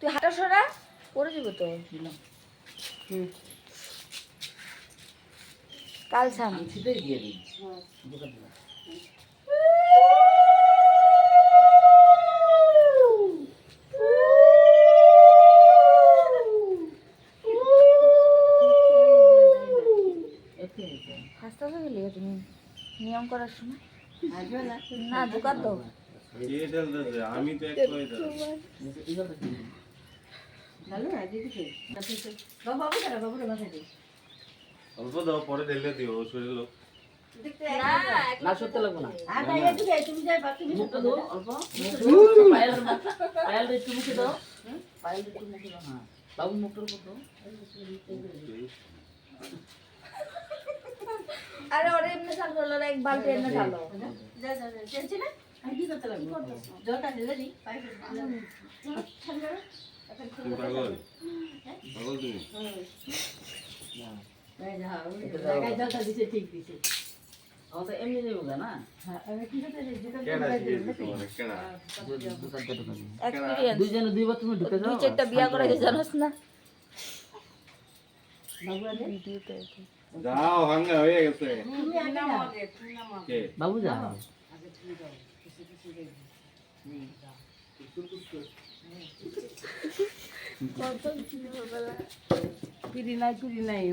তুই হাঁটা সরা পড়ে যাবো তো কাল সাম ছিটাই দিয়ে দিই হাসতে হাসতে গেলে তুমি নিয়ম করার সময় না দোকান তো আমি তো এক করে দাও অল্প দাও পরে ঢেলে দিও শরীর লোক না সত্যি লাগবে না মুখটা দাও অল্প পায়েল একটু মুখে দাও পায়েল একটু মুখে দাও হ্যাঁ বাবু মুখটার উপর দাও আরে ওরে এমনি চাল করলো এক বালতি এনে ঢালো তুমি পাগল পাগল তুমি আমার তো এমনি নেবো না কেডা শিখেছে তোমার কেডা এক্সপেরিয়েন্স দুইজনে দুইবার তুমি ঢুকে যাও দুই চারটা বিয়া করে জানোস না যাও ভাঙা হয়ে গেছে কে বাবু যা পিড়ি নাই